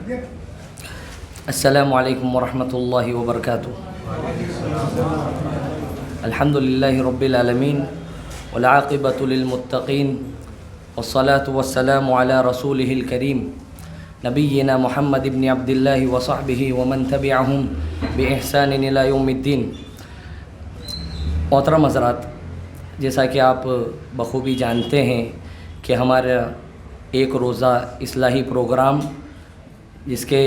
السلام علیکم ورحمۃ اللہ وبرکاتہ. الحمد للہ رب العالمین والعاقبۃ للمتقین والصلاة والسلام علی رسولہ الکریم نبینا محمد بن عبد اللہ وصحبہ ومن تبعہم بإحسان الی یوم الدین. محترم حضرات، جیسا کہ آپ بخوبی جانتے ہیں کہ ہمارا ایک روزہ اصلاحی پروگرام جس کے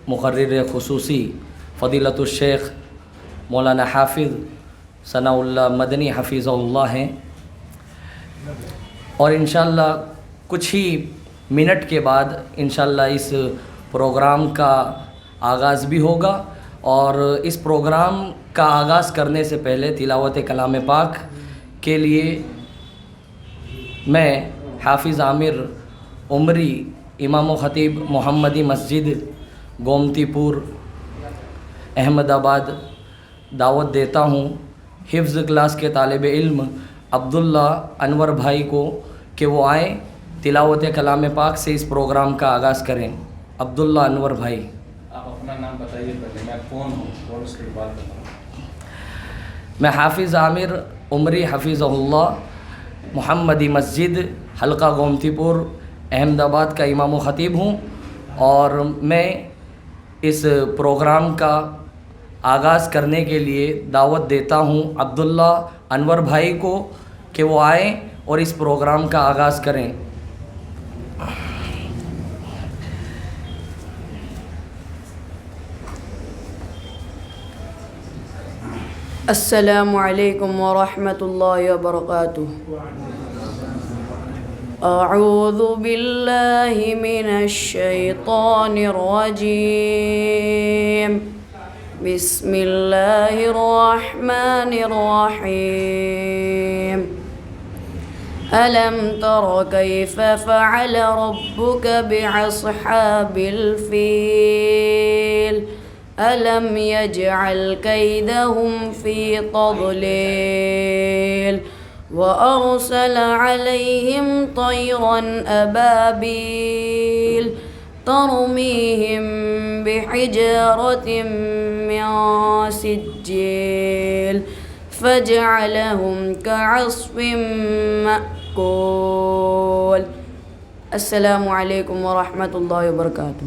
مقرر خصوصی فضیلت الشیخ مولانا حافظ ثناء اللہ مدنی حفیظہ اللہ ہیں، اور انشاءاللہ کچھ ہی منٹ کے بعد انشاءاللہ اس پروگرام کا آغاز بھی ہوگا. اور اس پروگرام کا آغاز کرنے سے پہلے تلاوت کلام پاک کے لیے میں حافظ عامر عمری امام و خطیب محمدی مسجد گومتی پور احمد آباد دعوت دیتا ہوں حفظ کلاس کے طالب علم عبداللہ انور بھائی کو کہ وہ آئیں، تلاوت کلام پاک سے اس پروگرام کا آغاز کریں. عبداللہ انور بھائی، آپ اپنا نام بتائیے پہلے، میں کون ہوں اور اس کے بعد بتاؤں. میں حافظ عامر عمری حفیظہ اللہ محمدی مسجد حلقہ گومتی پور احمد آباد کا امام و خطیب ہوں، اور میں اس پروگرام کا آغاز کرنے کے لیے دعوت دیتا ہوں عبداللہ انور بھائی کو کہ وہ آئیں اور اس پروگرام کا آغاز کریں. السلام علیکم ورحمۃ اللہ وبرکاتہ. اعوذ باللہ من الشیطان الرجیم. بسم اللہ الرحمن الرحیم. ألم تر كيف فعل ربك بأصحاب الفيل ألم يجعل كيدهم في تضليل وأرسل عليهم طيرا أبابيل ترميهم بحجارة من سجيل فجعلهم كعصف مأكول. السلام علیکم ورحمۃ اللہ وبرکاتہ.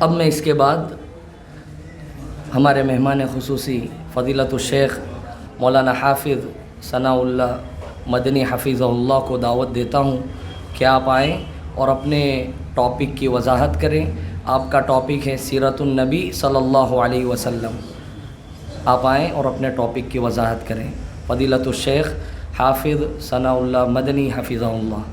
اب میں اس کے بعد ہمارے مہمان خصوصی فضیلت الشیخ مولانا حافظ ثناء اللہ مدنی حفیظہ اللہ کو دعوت دیتا ہوں کہ آپ آئیں اور اپنے ٹاپک کی وضاحت کریں. آپ کا ٹاپک ہے سیرت النبی صلی اللہ علیہ وسلم. آپ آئیں اور اپنے ٹاپک کی وضاحت کریں. فضیلت الشیخ حافظ ثناء اللہ مدنی حفیظہ اللہ.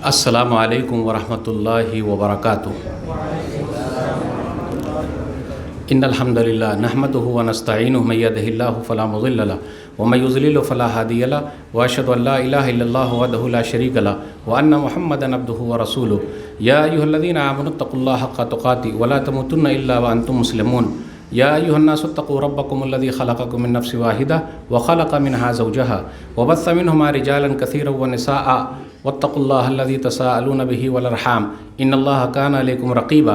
السلام علیکم ورحمۃ اللہ وبرکاتہ. ان الحمد للہ نحمدہ ونستعینہ من یہدہ اللہ فلا مضل لہ ومن یضلل فلا ہادی لہ واشہد ان لا الہ الا اللہ وحدہ لا شریک لہ وان محمدا عبدہ ورسولہ. یا ایھا الذین آمنوا اتقوا اللہ حق تقاتہ ولا تموتن الا وانتم مسلمون. یا ایھا الناس اتقوا ربکم الذی خلقکم من نفس واحدہ وخلق منها زوجها وبث منہما رجالا کثیرا ونساء واتقوا اللہ الذی تساءلون به والارحام ان اللہ کان علیکم رقیبا.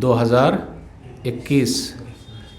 2021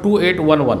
2811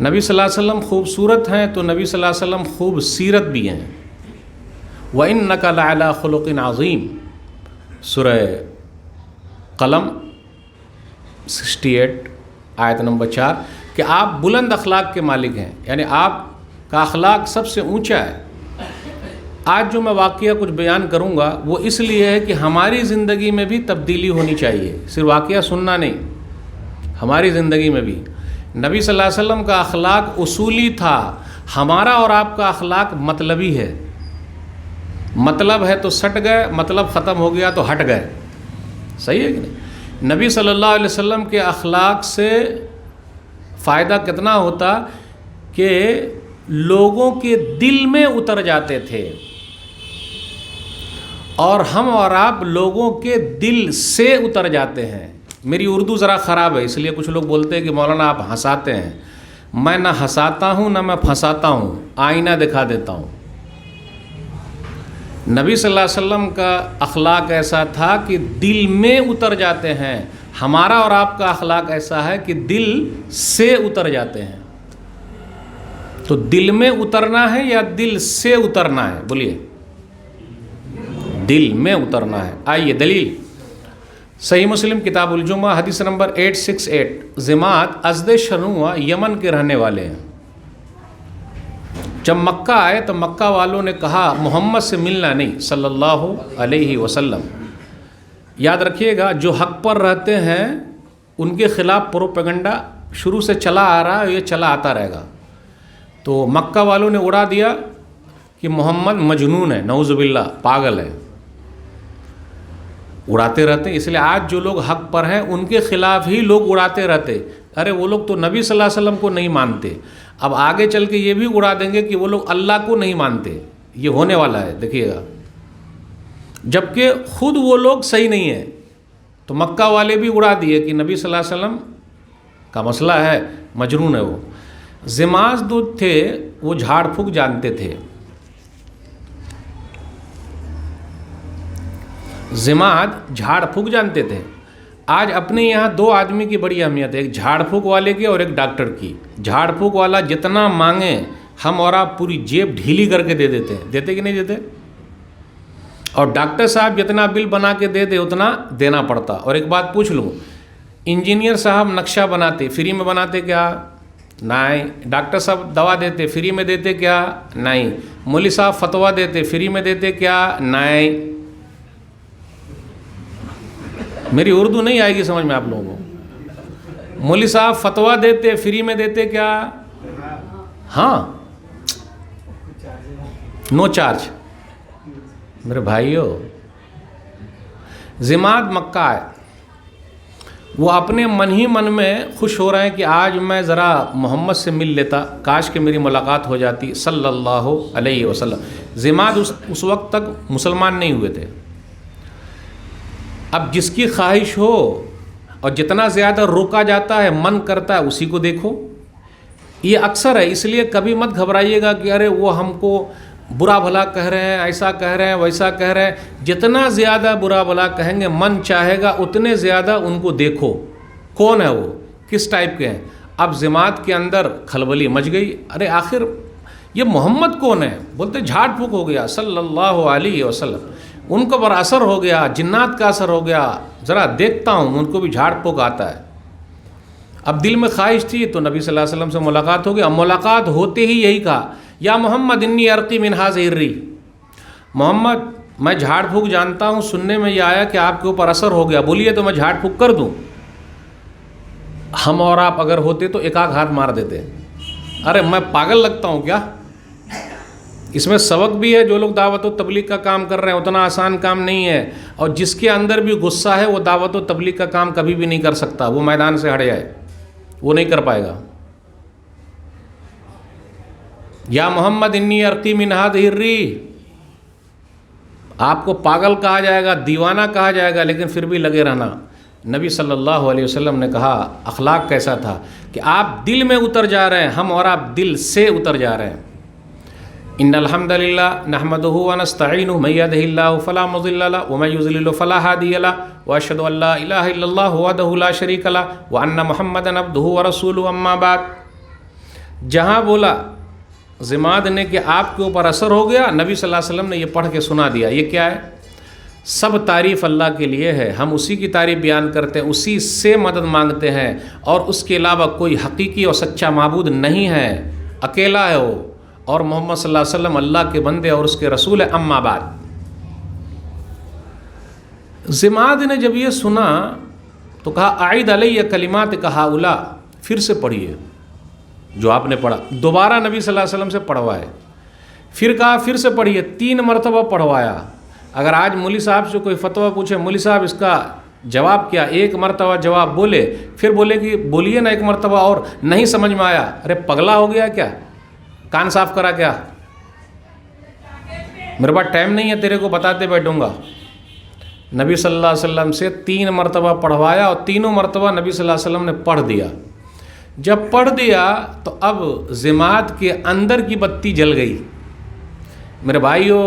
نبی صلی اللہ علیہ وسلم خوبصورت ہیں تو نبی صلی اللہ علیہ وسلم خوب سیرت بھی ہیں. وَإِنَّكَ لَعَلَىٰ خُلُقٍ عَظِيمٍ سورہ قلم 68 آیت نمبر 4 کہ آپ بلند اخلاق کے مالک ہیں، یعنی آپ کا اخلاق سب سے اونچا ہے. آج جو میں واقعہ کچھ بیان کروں گا وہ اس لیے ہے کہ ہماری زندگی میں بھی تبدیلی ہونی چاہیے، صرف واقعہ سننا نہیں، ہماری زندگی میں بھی. نبی صلی اللہ علیہ وسلم کا اخلاق اصولی تھا، ہمارا اور آپ کا اخلاق مطلبی ہے. مطلب ہے تو سٹ گئے، مطلب ختم ہو گیا تو ہٹ گئے. صحیح ہے کہ نہیں؟ نبی صلی اللہ علیہ وسلم کے اخلاق سے فائدہ کتنا ہوتا کہ لوگوں کے دل میں اتر جاتے تھے، اور ہم اور آپ لوگوں کے دل سے اتر جاتے ہیں. میری اردو ذرا خراب ہے، اس لیے کچھ لوگ بولتے ہیں کہ مولانا آپ ہنساتے ہیں. میں نہ ہنساتا ہوں نہ میں پھنساتا ہوں، آئینہ دکھا دیتا ہوں. نبی صلی اللہ علیہ وسلم کا اخلاق ایسا تھا کہ دل میں اتر جاتے ہیں. ہمارا اور آپ کا اخلاق ایسا ہے کہ دل سے اتر جاتے ہیں. تو دل میں اترنا ہے یا دل سے اترنا ہے؟ بولیے. دل میں اترنا ہے. آئیے دلیل. صحیح مسلم کتاب الجمعہ حدیث نمبر 868. ضماد ازد شنوع یمن کے رہنے والے ہیں. جب مکہ آئے تو مکہ والوں نے کہا محمد سے ملنا نہیں صلی اللہ علیہ وسلم. یاد رکھیے گا جو حق پر رہتے ہیں ان کے خلاف پروپیگنڈا شروع سے چلا آ رہا ہے، یہ چلا آتا رہے گا. تو مکہ والوں نے اڑا دیا کہ محمد مجنون ہے، نعوذ باللہ، پاگل ہے. اڑاتے رہتے ہیں. اس لیے آج جو لوگ حق پر ہیں ان کے خلاف ہی لوگ اڑاتے رہتے. ارے وہ لوگ تو نبی صلی اللہ علیہ وسلم کو نہیں مانتے، اب آگے چل کے یہ بھی اڑا دیں گے کہ وہ لوگ اللہ کو نہیں مانتے. یہ ہونے والا ہے، دیکھیے گا. جبکہ خود وہ لوگ صحیح نہیں ہیں. تو مکہ والے بھی اڑا دیے کہ نبی صلی اللہ علیہ وسلم کا مسئلہ ہے، مجنون ہے وہ. ضماز جو تھے وہ جھاڑ پھونک جانتے تھے. ضماد جھاڑ پھونک جانتے تھے. آج اپنے یہاں دو آدمی کی بڑی اہمیت ہے، ایک جھاڑ پھونک والے کی اور ایک ڈاکٹر کی. جھاڑ پھونک والا جتنا مانگے ہم اور آپ پوری جیب ڈھیلی کر کے دے دیتے ہیں، دیتے کہ نہیں دیتے؟ اور ڈاکٹر صاحب جتنا بل بنا کے دے دے اتنا دینا پڑتا. اور ایک بات پوچھ لوں، انجینئر صاحب نقشہ بناتے فری میں بناتے کیا؟ نہیں. ڈاکٹر صاحب دوا دیتے فری میں دیتے کیا؟ نہیں. مولوی صاحب فتویٰ دیتے فری میں دیتے کیا؟ نہیں. میری اردو نہیں آئے گی سمجھ میں آپ لوگوں کو. مولوی صاحب فتویٰ دیتے فری میں دیتے کیا؟ ہاں، نو چارج. میرے بھائیو، ضماد مکہ آئے، وہ اپنے من ہی من میں خوش ہو رہے ہیں کہ آج میں ذرا محمد سے مل لیتا، کاش کہ میری ملاقات ہو جاتی صلی اللہ علیہ وسلم. ضماد اس وقت تک مسلمان نہیں ہوئے تھے. اب جس کی خواہش ہو اور جتنا زیادہ روکا جاتا ہے من کرتا ہے اسی کو دیکھو. یہ اکثر ہے، اس لیے کبھی مت گھبرائیے گا کہ ارے وہ ہم کو برا بھلا کہہ رہے ہیں، ایسا کہہ رہے ہیں، ویسا کہہ رہے ہیں. جتنا زیادہ برا بھلا کہیں گے من چاہے گا اتنے زیادہ ان کو دیکھو کون ہے وہ، کس ٹائپ کے ہیں. اب ضماد کے اندر کھلبلی مچ گئی. ارے آخر یہ محمد کون ہے؟ بولتے جھاڑ پھونک ہو گیا صلی اللہ علیہ وسلم. ان کو بڑا اثر ہو گیا، جنات کا اثر ہو گیا. ذرا دیکھتا ہوں، ان کو بھی جھاڑ پھونک آتا ہے. اب دل میں خواہش تھی تو نبی صلی اللہ علیہ وسلم سے ملاقات ہو گئی. اب ملاقات ہوتے ہی یہی کہا، یا محمد انی ارقی من هذه الريح. محمد میں جھاڑ پھونک جانتا ہوں، سننے میں یہ آیا کہ آپ کے اوپر اثر ہو گیا، بولیے تو میں جھاڑ پھونک کر دوں. ہم اور آپ اگر ہوتے تو ایک آدھ ہاتھ مار دیتے. ارے میں پاگل لگتا ہوں کیا؟ اس میں سبق بھی ہے. جو لوگ دعوت و تبلیغ کا کام کر رہے ہیں اتنا آسان کام نہیں ہے، اور جس کے اندر بھی غصہ ہے وہ دعوت و تبلیغ کا کام کبھی بھی نہیں کر سکتا. وہ میدان سے ہٹ جائے، وہ نہیں کر پائے گا. یا محمد انی ارقی من هذه الريح. آپ کو پاگل کہا جائے گا، دیوانہ کہا جائے گا، لیکن پھر بھی لگے رہنا. نبی صلی اللہ علیہ وسلم نے کہا اخلاق کیسا تھا کہ آپ دل میں اتر جا رہے ہیں، ہم اور آپ دل سے اتر جا رہے ہیں. ان الحمد للہ نحمدہ ونستعینہ من یہدہ اللہ فلا مضل لہ ومن یضلل فلا ہادی لہ واشہد ان لا الہ الا اللہ وحدہ لا شریک لہ وان محمدا عبدہ ورسولہ. اما بعد، جہاں بولا ضماد نے کہ آپ کے اوپر اثر ہو گیا، نبی صلی اللہ علیہ وسلم نے یہ پڑھ کے سنا دیا. یہ کیا ہے؟ سب تعریف اللہ کے لیے ہے، ہم اسی کی تعریف بیان کرتے ہیں، اسی سے مدد مانگتے ہیں، اور اس کے علاوہ کوئی حقیقی اور سچا معبود نہیں ہے، اکیلا ہے وہ، اور محمد صلی اللہ علیہ وسلم اللہ کے بندے اور اس کے رسول ہیں. اما بعد، ضماد نے جب یہ سنا تو کہا اعید علیہ کلمات ہؤلاء، پھر سے پڑھیے جو آپ نے پڑھا. دوبارہ نبی صلی اللہ علیہ وسلم سے پڑھوائے، پھر کہا پھر سے پڑھیے، 3 مرتبہ پڑھوایا. اگر آج مولوی صاحب سے کوئی فتویٰ پوچھے، مولوی صاحب اس کا جواب کیا، 1 مرتبہ جواب بولے، پھر بولے کہ بولیے نا 1 مرتبہ اور، نہیں سمجھ میں آیا، ارے پگلا ہو گیا کیا؟ کان صاف کرا کیا؟ میرے پاس ٹائم نہیں ہے تیرے کو بتاتے بیٹھوں گا. نبی صلی اللہ علیہ وسلم سے 3 مرتبہ پڑھوایا، اور تینوں مرتبہ نبی صلی اللہ علیہ وسلم نے پڑھ دیا. جب پڑھ دیا تو اب ضماد کے اندر کی بتی جل گئی. میرے بھائیو،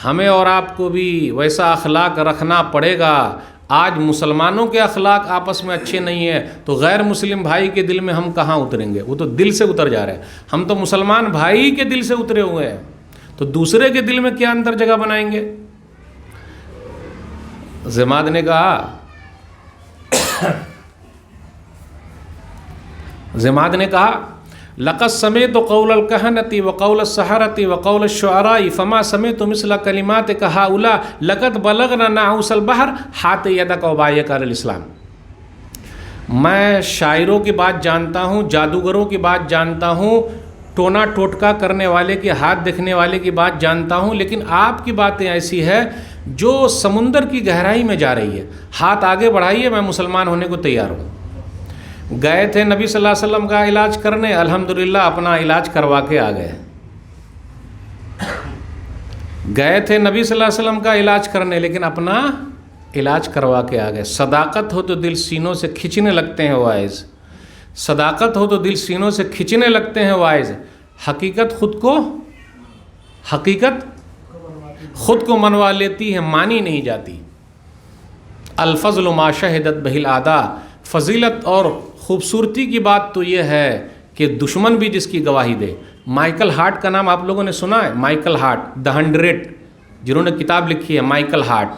ہمیں اور آپ کو بھی ویسا اخلاق رکھنا پڑے گا. آج مسلمانوں کے اخلاق آپس میں اچھے نہیں ہیں تو غیر مسلم بھائی کے دل میں ہم کہاں اتریں گے؟ وہ تو دل سے اتر جا رہے ہیں. ہم تو مسلمان بھائی کے دل سے اترے ہوئے ہیں، تو دوسرے کے دل میں کیا اندر جگہ بنائیں گے؟ ضماد نے کہا لقد سمعت قول الكهنة وقول السحرة وقول الشعراء فما سمعت مثل كلماتك هؤلاء لقد بلغنا نعوس البحر حات يدك وبايعك على الاسلام. میں شاعروں کی بات جانتا ہوں، جادوگروں کی بات جانتا ہوں، ٹونا ٹوٹکا کرنے والے کے ہاتھ دکھنے والے کی بات جانتا ہوں، لیکن آپ کی باتیں ایسی ہے جو سمندر کی گہرائی میں جا رہی ہے. ہاتھ آگے بڑھائیے، میں مسلمان ہونے کو تیار ہوں. گئے تھے نبی صلی اللہ علیہ وسلم کا علاج کرنے، الحمدللہ اپنا علاج کروا کے آ گئے. گئے تھے نبی صلی اللہ علیہ وسلم کا علاج کرنے، لیکن اپنا علاج کروا کے آ گئے. صداقت ہو تو دل سینوں سے کھنچنے لگتے ہیں وائز، صداقت ہو تو دل سینوں سے کھنچنے لگتے ہیں وائز. حقیقت خود کو منوا لیتی ہے، مانی نہیں جاتی. الفضل ما شہدت بہ الاعداء، فضیلت اور خوبصورتی کی بات تو یہ ہے کہ دشمن بھی جس کی گواہی دے. مائیکل ہارٹ کا نام آپ لوگوں نے سنا ہے؟ مائیکل ہارٹ دی 100، جنہوں نے کتاب لکھی ہے مائیکل ہارٹ.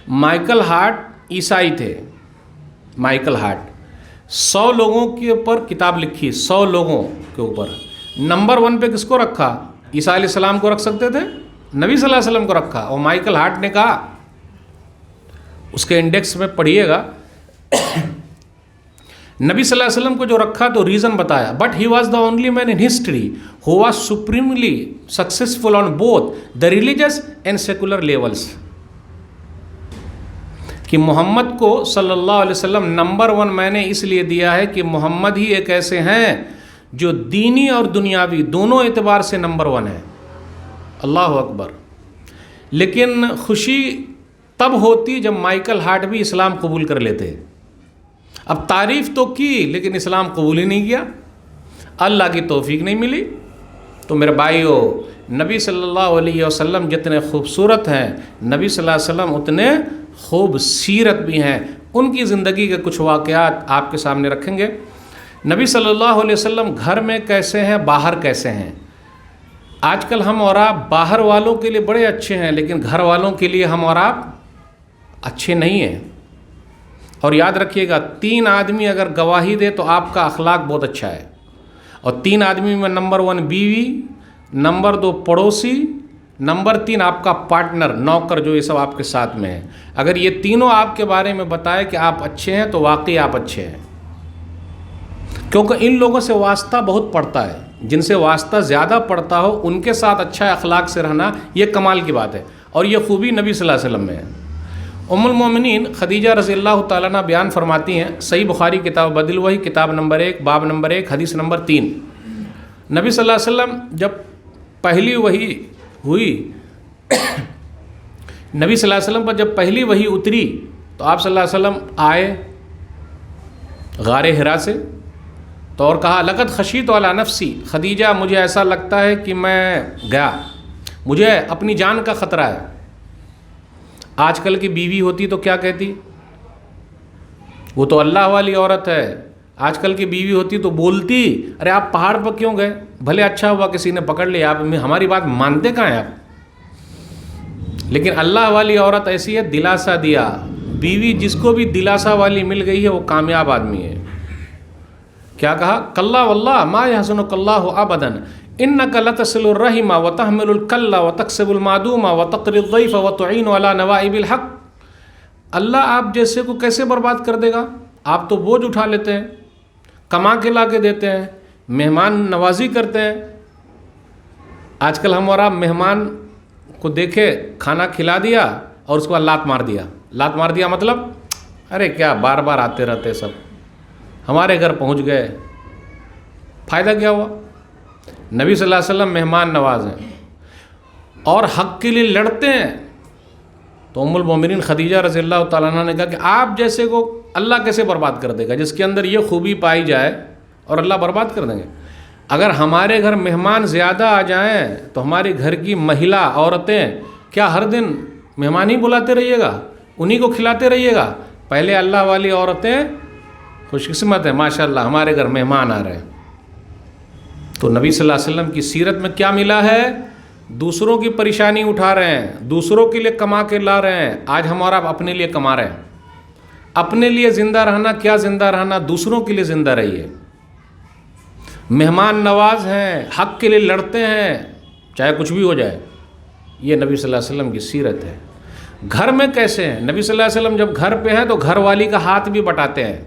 مائیکل ہارٹ عیسائی تھے. مائیکل ہارٹ 100 لوگوں کے اوپر کتاب لکھی، 100 لوگوں کے اوپر. نمبر 1 پہ کس کو رکھا؟ عیسیٰ علیہ السلام کو رکھ سکتے تھے، نبی صلی اللہ علیہ وسلم کو رکھا. اور مائیکل ہارٹ نے کہا، اس کے انڈیکس میں پڑھیے گا، نبی صلی اللہ علیہ وسلم کو جو رکھا تو ریزن بتایا. But he was the only man in history he was supremely successful on both the religious and secular levels. کہ محمد کو صلی اللہ علیہ وسلم نمبر 1 میں نے اس لیے دیا ہے کہ محمد ہی ایک ایسے ہیں جو دینی اور دنیاوی دونوں اعتبار سے نمبر 1 ہے. اللہ اکبر. لیکن خوشی تب ہوتی جب مائیکل ہارٹ بھی اسلام قبول کر لیتے. اب تعریف تو کی لیکن اسلام قبول ہی نہیں کیا، اللہ کی توفیق نہیں ملی. تو میرے بھائیو، نبی صلی اللہ علیہ وسلم جتنے خوبصورت ہیں، نبی صلی اللہ علیہ وسلم اتنے خوب سیرت بھی ہیں. ان کی زندگی کے کچھ واقعات آپ کے سامنے رکھیں گے. نبی صلی اللہ علیہ وسلم گھر میں کیسے ہیں، باہر کیسے ہیں. آج کل ہم اور آپ باہر والوں کے لیے بڑے اچھے ہیں، لیکن گھر والوں کے لیے ہم اور آپ اچھے نہیں ہیں. اور یاد رکھیے گا، 3 آدمی اگر گواہی دے تو آپ کا اخلاق بہت اچھا ہے. اور 3 آدمی میں نمبر 1 بیوی، نمبر 2 پڑوسی، نمبر 3 آپ کا پارٹنر، نوکر، جو یہ سب آپ کے ساتھ میں ہے. اگر یہ تینوں آپ کے بارے میں بتائے کہ آپ اچھے ہیں تو واقعی آپ اچھے ہیں. کیونکہ ان لوگوں سے واسطہ بہت پڑتا ہے. جن سے واسطہ زیادہ پڑتا ہو ان کے ساتھ اچھا اخلاق سے رہنا یہ کمال کی بات ہے. اور یہ خوبی نبی صلی اللہ علیہ وسلم میں ہے. ام المومنین خدیجہ رضی اللہ تعالیٰ عنہ بیان فرماتی ہیں، صحیح بخاری کتاب بدل الوحی کتاب نمبر 1 باب نمبر 1 حدیث نمبر 3، نبی صلی اللہ علیہ وسلم جب پہلی وحی ہوئی، نبی صلی اللہ علیہ وسلم پر جب پہلی وحی اتری تو آپ صلی اللہ علیہ وسلم آئے غار حرا سے تو اور کہا لقد خشیت علی نفسی، خدیجہ مجھے ایسا لگتا ہے کہ میں گیا، مجھے اپنی جان کا خطرہ ہے. آج کل کی بیوی ہوتی تو کیا کہتی؟ وہ تو اللہ والی عورت ہے، آج کل کی بیوی ہوتی تو بولتی ارے آپ پہاڑ پر کیوں گئے, بھلے اچھا ہوا کسی نے پکڑ لیا, آپ ہماری بات مانتے کہاں ہیں آپ. لیکن اللہ والی عورت ایسی ہے, دلاسا دیا. بیوی جس کو بھی دلاسا والی مل گئی ہے وہ کامیاب آدمی ہے. کیا کہا, کلا واللہ ما یحزنک اللہ ابدا انک لتصل الرحم وتحمل الکل وتکسب المعدوم وتقری الضیف وتعین علی نوائب الحق. اللہ آپ جیسے کو کیسے برباد کر دے گا؟ آپ تو بوجھ اٹھا لیتے ہیں, کما کے لا کے دیتے ہیں, مہمان نوازی کرتے ہیں. آج کل ہم اور آپ مہمان کو دیکھے, کھانا کھلا دیا اور اس کے بعد لات مار دیا. لات مار دیا مطلب ارے کیا بار بار آتے رہتے, سب ہمارے گھر پہنچ گئے, فائدہ کیا ہوا؟ نبی صلی اللہ علیہ وسلم مہمان نواز ہیں اور حق کے لیے لڑتے ہیں. تو ام المومنین خدیجہ رضی اللہ تعالیٰ عنہ نے کہا کہ آپ جیسے کو اللہ کیسے برباد کر دے گا, جس کے اندر یہ خوبی پائی جائے اور اللہ برباد کر دیں گے. اگر ہمارے گھر مہمان زیادہ آ جائیں تو ہمارے گھر کی مہیلا عورتیں کیا ہر دن مہمان ہی بلاتے رہیے گا, انہی کو کھلاتے رہیے گا؟ پہلے اللہ والی عورتیں خوش قسمت ہیں, ماشاء اللہ ہمارے گھر مہمان آ رہے ہیں. تو نبی صلی اللہ علیہ وسلم کی سیرت میں کیا ملا ہے؟ دوسروں کی پریشانی اٹھا رہے ہیں, دوسروں کے لیے کما کے لا رہے ہیں. آج ہم اور آپ اپنے لیے کما رہے ہیں. اپنے لیے زندہ رہنا, کیا زندہ رہنا, دوسروں کے لیے زندہ رہیے. مہمان نواز ہیں, حق کے لیے لڑتے ہیں, چاہے کچھ بھی ہو جائے. یہ نبی صلی اللہ علیہ وسلم کی سیرت ہے. گھر میں کیسے ہیں نبی صلی اللہ علیہ وسلم؟ جب گھر پہ ہیں تو گھر والی کا ہاتھ بھی بٹاتے ہیں.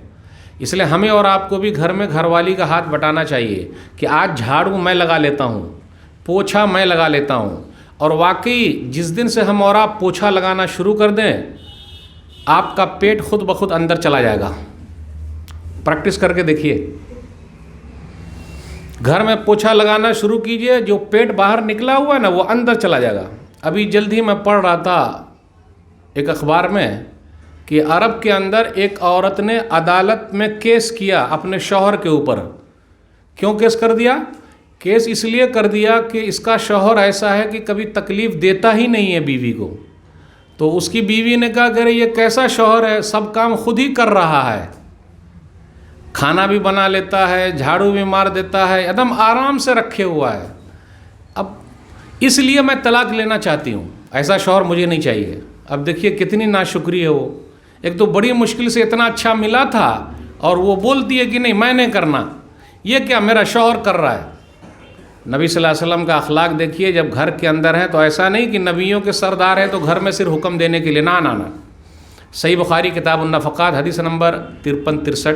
اس لیے ہمیں اور آپ کو بھی گھر میں گھر والی کا ہاتھ بٹانا چاہیے کہ آج جھاڑو میں لگا لیتا ہوں, پوچھا میں لگا لیتا ہوں. اور واقعی جس دن سے ہم اور آپ پوچھا لگانا شروع کر دیں, آپ کا پیٹ خود بخود اندر چلا جائے گا. پریکٹس کر کے دیکھیے, گھر میں پوچھا لگانا شروع کیجئے, جو پیٹ باہر نکلا ہوا ہے نا وہ اندر چلا جائے گا. ابھی جلد ہی میں پڑھ رہا تھا ایک اخبار میں کہ عرب کے اندر ایک عورت نے عدالت میں کیس کیا اپنے شوہر کے اوپر. کیوں کیس کر دیا؟ کیس اس لیے کر دیا کہ اس کا شوہر ایسا ہے کہ کبھی تکلیف دیتا ہی نہیں ہے بیوی کو. تو اس کی بیوی نے کہا کہ یہ کیسا شوہر ہے, سب کام خود ہی کر رہا ہے, کھانا بھی بنا لیتا ہے, جھاڑو بھی مار دیتا ہے, ایک دم آرام سے رکھے ہوا ہے. اب اس لیے میں طلاق لینا چاہتی ہوں, ایسا شوہر مجھے نہیں چاہیے. اب دیکھیے کتنی ناشکری ہے وہ. ایک تو بڑی مشکل سے اتنا اچھا ملا تھا اور وہ بولتی ہے کہ نہیں میں نے کرنا, یہ کیا میرا شوہر کر رہا ہے. نبی صلی اللہ علیہ وسلم کا اخلاق دیکھیے, جب گھر کے اندر ہیں تو ایسا نہیں کہ نبیوں کے سردار ہیں تو گھر میں صرف حکم دینے کے لیے, نہ. صحیح بخاری کتاب النفقات حدیث نمبر 53-63.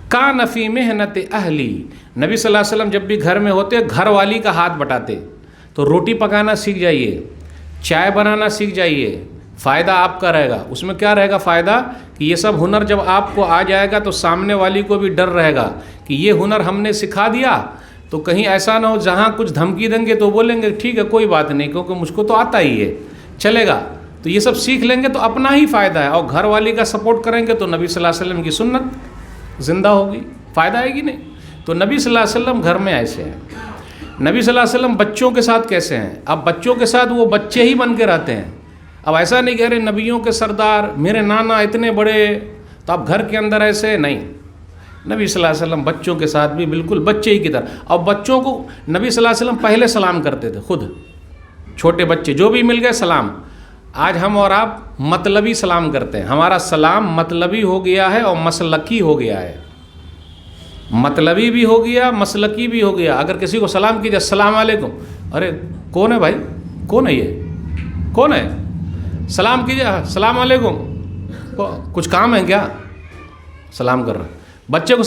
کان فی محنت اہلی, نبی صلی اللہ علیہ وسلم جب بھی گھر میں ہوتے گھر والی کا ہاتھ بٹاتے. تو روٹی پکانا سیکھ جائیے, چائے بنانا سیکھ جائیے, فائدہ آپ کا رہے گا. اس میں کیا رہے گا فائدہ کہ یہ سب ہنر جب آپ کو آ جائے گا تو سامنے والی کو بھی ڈر رہے گا کہ یہ ہنر ہم نے سکھا دیا تو کہیں ایسا نہ ہو جہاں کچھ دھمکی دیں گے تو بولیں گے ٹھیک ہے کوئی بات نہیں کیونکہ مجھ کو تو آتا ہی ہے, چلے گا. تو یہ سب سیکھ لیں گے تو اپنا ہی فائدہ ہے, اور گھر والی کا سپورٹ کریں گے تو نبی صلی اللہ علیہ وسلم کی سنت زندہ ہوگی, فائدہ آئے گی نہیں. تو نبی صلی اللہ علیہ وسلم گھر میں ایسے ہیں. نبی صلی اللہ علیہ وسلم بچوں کے ساتھ کیسے ہیں؟ اب بچوں کے ساتھ وہ بچے ہی بن کے رہتے ہیں. اب ایسا نہیں کہہ رہے نبیوں کے سردار میرے نانا اتنے بڑے تو اب گھر کے اندر ایسے نہیں. نبی صلی اللہ علیہ وسلم بچوں کے ساتھ بھی بالکل بچے ہی کی طرح. اور بچوں کو نبی صلی اللہ علیہ وسلم پہلے سلام کرتے تھے خود, چھوٹے بچے جو بھی مل گئے سلام. آج ہم اور آپ مطلبی سلام کرتے ہیں. ہمارا سلام مطلبی ہو گیا ہے اور مسلکی ہو گیا ہے. مطلبی بھی ہو گیا, مسلکی بھی ہو گیا. اگر کسی کو سلام کیجیے السلام علیکم, ارے کون ہے بھائی, کون ہے یہ, کون ہے, سلام کیجیے السلام علیکم, کچھ کام ہے کیا, سلام کر رہے. بچے کو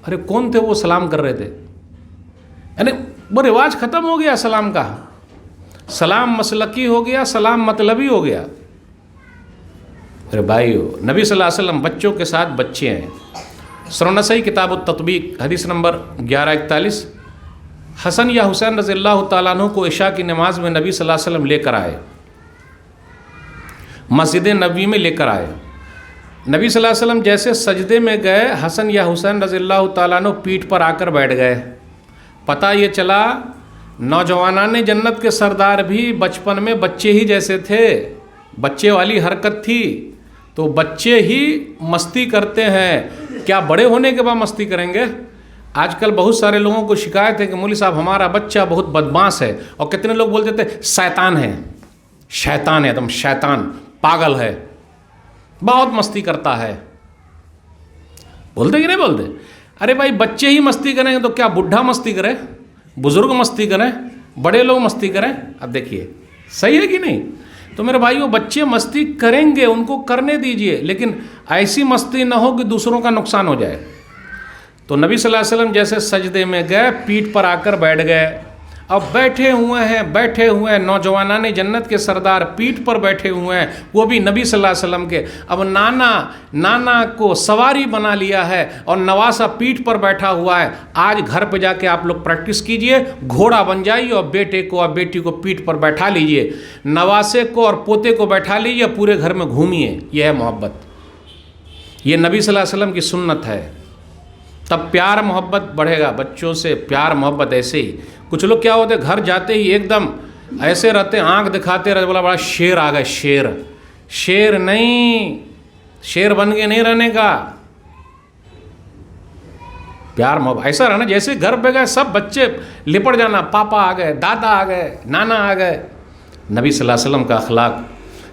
ارے کون تھے وہ سلام کر رہے تھے, یعنی وہ رواج ختم ہو گیا سلام کا. سلام مسلکی ہو گیا, سلام مطلبی ہو گیا. ارے بھائیو, نبی صلی اللہ علیہ وسلم بچوں کے ساتھ بچے ہیں. سرنسائی کتاب التطبیق حدیث نمبر 1141. حسن یا حسین رضی اللہ تعالیٰ عنہ کو عشاء کی نماز میں نبی صلی اللہ علیہ وسلم لے کر آئے, مسجد نبوی میں لے کر آئے. نبی صلی اللہ علیہ وسلم جیسے سجدے میں گئے, حسن یا حسین رضی اللہ تعالیٰ عنہ پیٹھ پر آ کر بیٹھ گئے. پتہ یہ چلا نوجوانان جنت کے سردار بھی بچپن میں بچے ہی جیسے تھے, بچے والی حرکت تھی. تو بچے ہی مستی کرتے ہیں، کیا بڑے ہونے کے بعد مستی کریں گے؟ آج کل بہت سارے لوگوں کو شکایت ہے کہ مولوی صاحب ہمارا بچہ بہت بدمعاش ہے، اور کتنے لوگ بولتے تھے شیطان ہے، شیطان ہے، ایک دم شیطان، پاگل ہے، بہت مستی کرتا ہے، بولتے کہ نہیں بولتے؟ ارے بھائی بچے ہی مستی کریں گے تو کیا بڈھا مستی کرے، بزرگ مستی کریں، بڑے لوگ مستی کریں؟ اب دیکھیے صحیح ہے کہ نہیں؟ تو میرے بھائیوں بچے مستی کریں گے، ان کو کرنے دیجئے، لیکن ایسی مستی نہ ہو کہ دوسروں کا نقصان ہو جائے۔ تو نبی صلی اللہ علیہ وسلم جیسے سجدے میں گئے، پیٹھ پر آ کر بیٹھ گئے، اب بیٹھے ہوئے ہیں نوجوانان جنت کے سردار پیٹھ پر بیٹھے ہوئے ہیں، وہ بھی نبی صلی اللہ علیہ وسلم کے۔ اب نانا کو سواری بنا لیا ہے اور نواسا پیٹھ پر بیٹھا ہوا ہے۔ آج گھر پہ جا کے آپ لوگ پریکٹس کیجئے، گھوڑا بن جائیے اور بیٹے کو اور بیٹی کو پیٹھ پر بیٹھا لیجئے، نواسے کو اور پوتے کو بیٹھا لیجئے، پورے گھر میں گھومیے۔ یہ ہے محبت، یہ نبی صلی اللہ علیہ وسلم کی سنت ہے۔ تب پیار محبت بڑھے گا، بچوں سے پیار محبت ایسے ہی۔ کچھ لوگ کیا ہوتے گھر جاتے ہی ایک دم ایسے رہتے، آنکھ دکھاتے رہتے، بولا بڑا شیر آ گئے، شیر نہیں، شیر بن کے نہیں رہنے کا، پیار محبت ایسا رہنا جیسے گھر پہ گئے سب بچے لپٹ جانا، پاپا آ گئے، دادا آ گئے، نانا آ گئے۔ نبی صلی اللہ علیہ وسلم کا اخلاق۔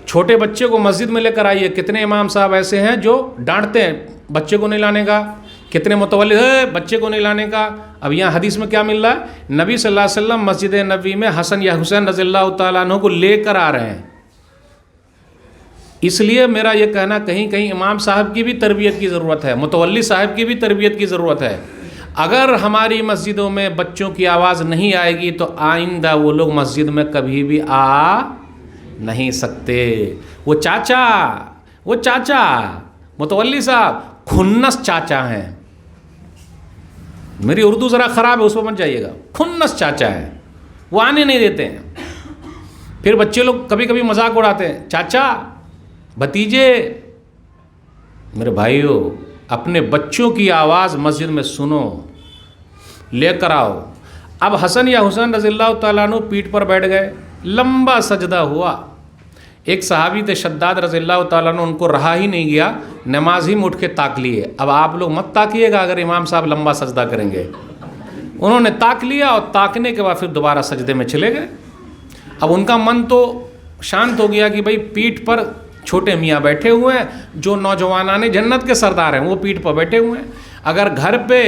چھوٹے بچے کو مسجد میں لے کر آئیے، کتنے امام صاحب ایسے ہیں جو ڈانٹتے ہیں بچے کو نہیں لانے کا، کتنے متولی ہے بچے کو نہیں لانے کا۔ اب یہاں حدیث میں کیا مل رہا ہے؟ نبی صلی اللہ علیہ وسلم مسجد نبوی میں حسن یا حسین رضی اللہ تعالیٰ عنہ کو لے کر آ رہے ہیں۔ اس لیے میرا یہ کہنا کہیں امام صاحب کی بھی تربیت کی ضرورت ہے، متولی صاحب کی بھی تربیت کی ضرورت ہے۔ اگر ہماری مسجدوں میں بچوں کی آواز نہیں آئے گی تو آئندہ وہ لوگ مسجد میں کبھی بھی آ نہیں سکتے۔ وہ چاچا متولی صاحب کھنس چاچا ہیں، میری اردو ذرا خراب ہے اس پہ مت جائیے گا، کھنس چاچا ہے، وہ آنے نہیں دیتے ہیں۔ پھر بچے لوگ کبھی کبھی مذاق اڑاتے ہیں، چاچا بھتیجے۔ میرے بھائیوں اپنے بچوں کی آواز مسجد میں سنو، لے کر آؤ۔ اب حسن یا حسین رضی اللہ تعالیٰ عنہ پیٹھ پر بیٹھ گئے، لمبا سجدہ ہوا۔ ایک صحابی تھے شداد رضی اللہ تعالیٰ عنہ، ان کو رہا ہی نہیں گیا، نماز ہی میں اٹھ کے تاک لیے۔ اب آپ لوگ مت تاکیے گا اگر امام صاحب لمبا سجدہ کریں گے۔ انہوں نے تاک لیا اور تاکنے کے بعد پھر دوبارہ سجدے میں چلے گئے۔ اب ان کا من تو شانت ہو گیا کہ بھائی پیٹھ پر چھوٹے میاں بیٹھے ہوئے ہیں، جو نوجوانان جنت کے سردار ہیں وہ پیٹھ پر بیٹھے ہوئے ہیں۔ اگر گھر پہ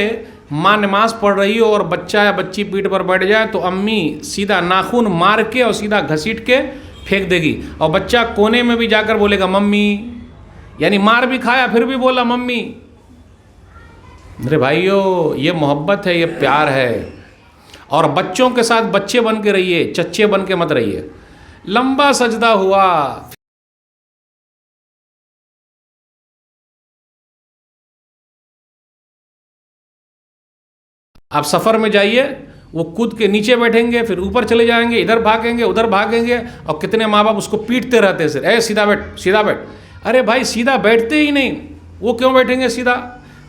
ماں نماز پڑھ رہی ہو اور بچہ یا بچی پیٹھ پر بیٹھ جائے تو امی سیدھا ناخن مار کے اور سیدھا گھسیٹ کے پھینک دے گی، اور بچہ کونے میں بھی جا کر بولے گا ممی، یعنی مار بھی کھایا پھر بھی بولا ممی۔ میرے بھائیوں یہ محبت ہے، یہ پیار ہے۔ اور بچوں کے ساتھ بچے بن کے رہیے، چچے بن کے مت رہیے۔ لمبا سجدہ ہوا، آپ سفر میں جائیے، وہ کود کے نیچے بیٹھیں گے، پھر اوپر چلے جائیں گے، ادھر بھاگیں گے ادھر بھاگیں گے، اور کتنے ماں باپ اس کو پیٹتے رہتے ہیں، اے سیدھا بیٹھ سیدھا بیٹھ۔ ارے بھائی سیدھا بیٹھتے ہی نہیں، وہ کیوں بیٹھیں گے سیدھا؟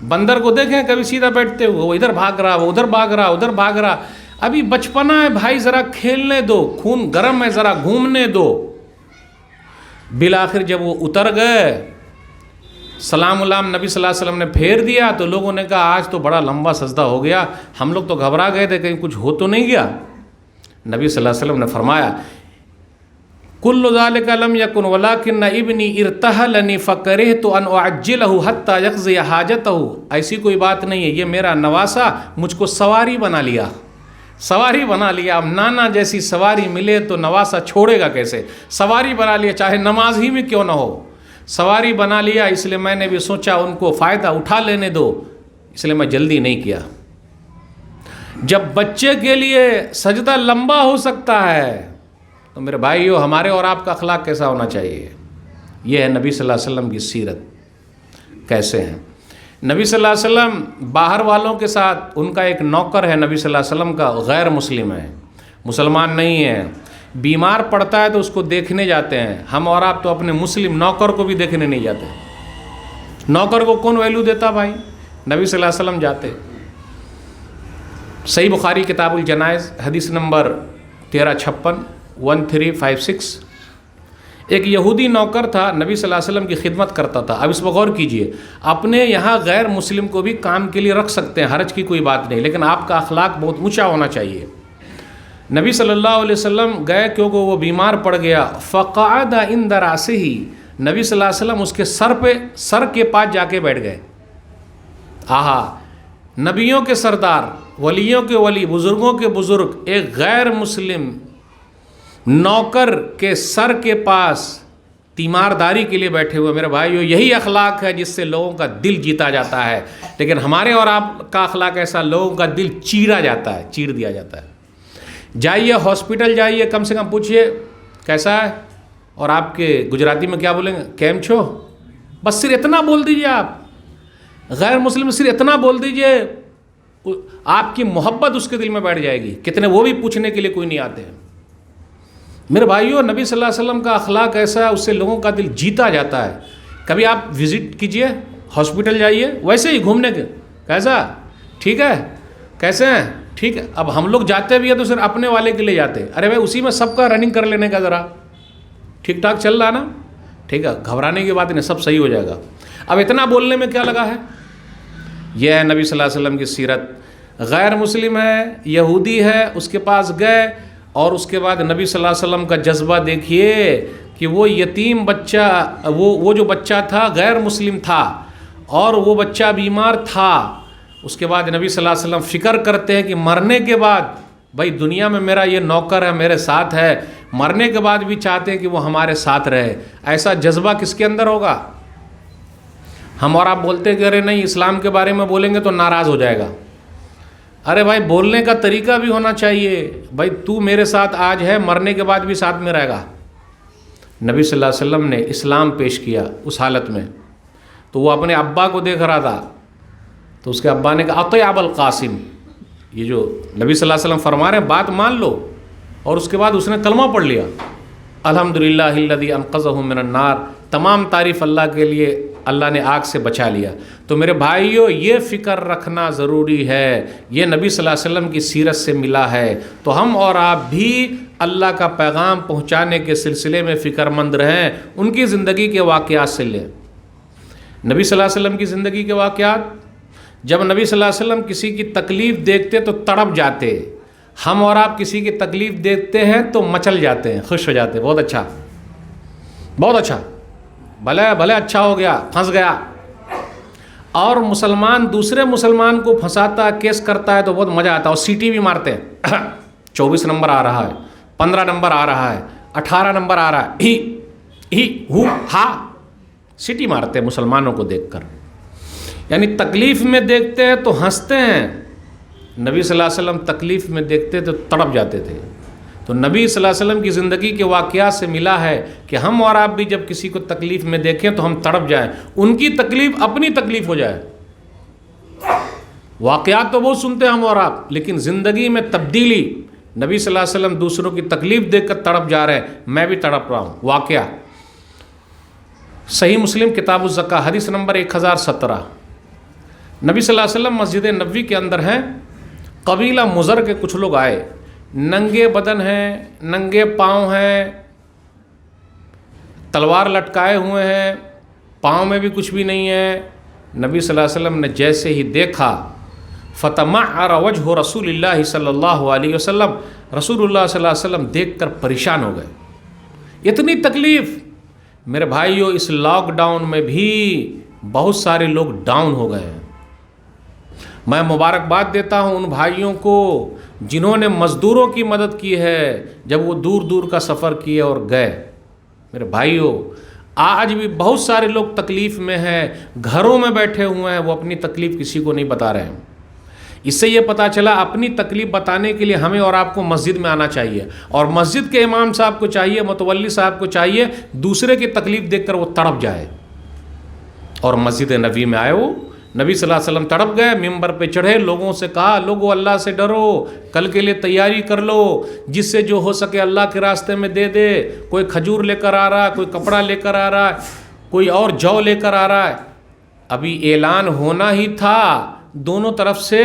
بندر کو دیکھیں کبھی سیدھا بیٹھتے ہوئے، وہ ادھر بھاگ رہا، وہ ادھر بھاگ رہا، ادھر بھاگ رہا۔ ابھی بچپنا ہے بھائی، ذرا کھیلنے دو، خون گرم ہے، ذرا گھومنے دو۔ بالآخر جب وہ اتر گئے، سلام علام نبی صلی اللہ علیہ وسلم نے پھیر دیا تو لوگوں نے کہا آج تو بڑا لمبا سجدہ ہو گیا، ہم لوگ تو گھبرا گئے تھے کہیں کچھ ہو تو نہیں گیا۔ نبی صلی اللہ علیہ وسلم نے فرمایا کل ذالک لم یکن ولکن ابنی ارتحلنی فکرہت ان اعجلہ حتی یقضی حاجتہ۔ ایسی کوئی بات نہیں ہے، یہ میرا نواسا مجھ کو سواری بنا لیا، سواری بنا لیا۔ اب نانا جیسی سواری ملے تو نواسا چھوڑے گا کیسے؟ سواری بنا لیا، چاہے نماز ہی میں کیوں نہ ہو، سواری بنا لیا۔ اس لیے میں نے بھی سوچا ان کو فائدہ اٹھا لینے دو، اس لیے میں جلدی نہیں کیا۔ جب بچے کے لیے سجدہ لمبا ہو سکتا ہے تو میرے بھائیو ہمارے اور آپ کا اخلاق کیسا ہونا چاہیے؟ یہ ہے نبی صلی اللہ علیہ وسلم کی سیرت کیسے ہیں۔ نبی صلی اللہ علیہ وسلم باہر والوں کے ساتھ، ان کا ایک نوکر ہے نبی صلی اللہ علیہ وسلم کا، غیر مسلم ہے، مسلمان نہیں ہے، بیمار پڑتا ہے تو اس کو دیکھنے جاتے ہیں۔ ہم اور آپ تو اپنے مسلم نوکر کو بھی دیکھنے نہیں جاتے۔ نوکر کو کون ویلیو دیتا بھائی؟ نبی صلی اللہ علیہ وسلم جاتے۔ صحیح بخاری کتاب الجنائز حدیث نمبر 1356 1356۔ ایک یہودی نوکر تھا، نبی صلی اللہ علیہ وسلم کی خدمت کرتا تھا. اب اس پر غور کیجئے، اپنے یہاں غیر مسلم کو بھی کام کے لیے رکھ سکتے ہیں، حرج کی کوئی بات نہیں، لیکن آپ کا اخلاق بہت اونچا ہونا چاہیے. نبی صلی اللہ علیہ وسلم گئے کیونکہ وہ بیمار پڑ گیا. فقعد عند راسہ، نبی صلی اللہ علیہ وسلم اس کے سر کے پاس جا کے بیٹھ گئے. آہا، نبیوں کے سردار، ولیوں کے ولی، بزرگوں کے بزرگ ایک غیر مسلم نوکر کے سر کے پاس تیمارداری کے لیے بیٹھے ہوئے. میرے بھائیو، یہی اخلاق ہے جس سے لوگوں کا دل جیتا جاتا ہے. لیکن ہمارے اور آپ کا اخلاق ایسا، لوگوں کا دل چیرا جاتا ہے، چیر دیا جاتا ہے. جائیے ہاسپٹل جائیے، کم سے کم پوچھئے کیسا ہے، اور آپ کے گجراتی میں کیا بولیں گے؟ کیم چھو. بس صرف اتنا بول دیجئے. آپ غیر مسلم صرف اتنا بول دیجئے، آپ کی محبت اس کے دل میں بیٹھ جائے گی. کتنے وہ بھی پوچھنے کے لیے کوئی نہیں آتے ہیں. میرے بھائیو، نبی صلی اللہ علیہ وسلم کا اخلاق ایسا ہے، اس سے لوگوں کا دل جیتا جاتا ہے. کبھی آپ وزٹ کیجئے، ہاسپٹل جائیے، ویسے ہی گھومنے کے، کیسا، ٹھیک ہے، کیسے ہیں، ٹھیک ہے. اب ہم لوگ جاتے بھی ہیں تو صرف اپنے والے کے لیے جاتے. ارے بھائی، اسی میں سب کا رننگ کر لینے کا، ذرا ٹھیک ٹھاک چل رہا نا، ٹھیک ہے، گھبرانے کی بات نہیں، سب صحیح ہو جائے گا. اب اتنا بولنے میں کیا لگا ہے؟ یہ ہے نبی صلی اللہ علیہ وسلم کی سیرت. غیر مسلم ہے، یہودی ہے، اس کے پاس گئے، اور اس کے بعد نبی صلی اللہ علیہ وسلم کا جذبہ دیکھیے کہ وہ یتیم بچہ، وہ جو بچہ تھا غیر مسلم تھا، اور وہ بچہ بیمار تھا. اس کے بعد نبی صلی اللہ علیہ وسلم فکر کرتے ہیں کہ مرنے کے بعد، بھائی دنیا میں میرا یہ نوکر ہے، میرے ساتھ ہے، مرنے کے بعد بھی چاہتے ہیں کہ وہ ہمارے ساتھ رہے. ایسا جذبہ کس کے اندر ہوگا؟ ہم اور آپ بولتے کہ ارے نہیں، اسلام کے بارے میں بولیں گے تو ناراض ہو جائے گا. ارے بھائی، بولنے کا طریقہ بھی ہونا چاہیے. بھائی تو میرے ساتھ آج ہے، مرنے کے بعد بھی ساتھ میں رہے گا. نبی صلی اللہ علیہ وسلم نے اسلام پیش کیا اس حالت میں. تو وہ اپنے ابا کو دیکھ رہا تھا، تو اس کے ابا نے کہا اطیع ابا القاسم. یہ جو نبی صلی اللہ علیہ وسلم فرما رہے ہیں، بات مان لو. اور اس کے بعد اس نے کلمہ پڑھ لیا، الحمدللہ الذی انقذہ من النار. تمام تعریف اللہ کے لیے، اللہ نے آگ سے بچا لیا. تو میرے بھائیو، یہ فکر رکھنا ضروری ہے. یہ نبی صلی اللہ علیہ وسلم کی سیرت سے ملا ہے. تو ہم اور آپ بھی اللہ کا پیغام پہنچانے کے سلسلے میں فکر مند رہیں. ان کی زندگی کے واقعات سے لیں. نبی صلی اللہ علیہ وسلم کی زندگی کے واقعات، جب نبی صلی اللہ علیہ وسلم کسی کی تکلیف دیکھتے تو تڑپ جاتے. ہم اور آپ کسی کی تکلیف دیکھتے ہیں تو مچل جاتے ہیں، خوش ہو جاتے ہیں. بہت اچھا، بہت اچھا، بھلے اچھا ہو گیا، پھنس گیا. اور مسلمان دوسرے مسلمان کو پھنساتا، کیس کرتا ہے تو بہت مزہ آتا ہے. اور سیٹی بھی مارتے ہیں 24 نمبر آ رہا ہے، 15 نمبر آ رہا ہے، 18 نمبر آ رہا ہے، ہی ہو ہا، سیٹی مارتے ہیں مسلمانوں کو دیکھ کر. یعنی تکلیف میں دیکھتے ہیں تو ہنستے ہیں، نبی صلی اللہ علیہ وسلم تکلیف میں دیکھتے تو تڑپ جاتے تھے. تو نبی صلی اللہ علیہ وسلم کی زندگی کے واقعات سے ملا ہے کہ ہم اور آپ بھی جب کسی کو تکلیف میں دیکھیں تو ہم تڑپ جائیں، ان کی تکلیف اپنی تکلیف ہو جائے. واقعات تو بہت سنتے ہیں ہم اور آپ، لیکن زندگی میں تبدیلی. نبی صلی اللہ علیہ وسلم دوسروں کی تکلیف دیکھ کر تڑپ جا رہے ہیں، میں بھی تڑپ رہا ہوں. واقعہ صحیح مسلم کتاب الزکاة حدیث نمبر 1017. نبی صلی اللہ علیہ وسلم مسجد نبوی کے اندر ہیں. قبیلہ مضر کے کچھ لوگ آئے، ننگے بدن ہیں، ننگے پاؤں ہیں، تلوار لٹکائے ہوئے ہیں، پاؤں میں بھی کچھ بھی نہیں ہے. نبی صلی اللہ علیہ وسلم نے جیسے ہی دیکھا، فتمعر وجہ رسول اللہ صلی اللہ علیہ وسلم، رسول اللہ صلی اللہ علیہ وسلم دیکھ کر پریشان ہو گئے. اتنی تکلیف. میرے بھائیوں، اس لاک ڈاؤن میں بھی بہت سارے لوگ ڈاؤن ہو گئے ہیں. میں مبارکباد دیتا ہوں ان بھائیوں کو جنہوں نے مزدوروں کی مدد کی ہے جب وہ دور دور کا سفر کیے اور گئے. میرے بھائیوں، آج بھی بہت سارے لوگ تکلیف میں ہیں، گھروں میں بیٹھے ہوئے ہیں، وہ اپنی تکلیف کسی کو نہیں بتا رہے ہیں. اس سے یہ پتہ چلا اپنی تکلیف بتانے کے لیے ہمیں اور آپ کو مسجد میں آنا چاہیے، اور مسجد کے امام صاحب کو چاہیے، متولی صاحب کو چاہیے دوسرے کی تکلیف دیکھ کر وہ تڑپ جائے. اور مسجد نبوی میں آئے، وہ نبی صلی اللہ علیہ وسلم تڑپ گئے، ممبر پہ چڑھے، لوگوں سے کہا لوگوں اللہ سے ڈرو، کل کے لیے تیاری کر لو، جس سے جو ہو سکے اللہ کے راستے میں دے دے. کوئی کھجور لے کر آ رہا ہے، کوئی کپڑا لے کر آ رہا ہے، کوئی اور جو لے کر آ رہا ہے. ابھی اعلان ہونا ہی تھا، دونوں طرف سے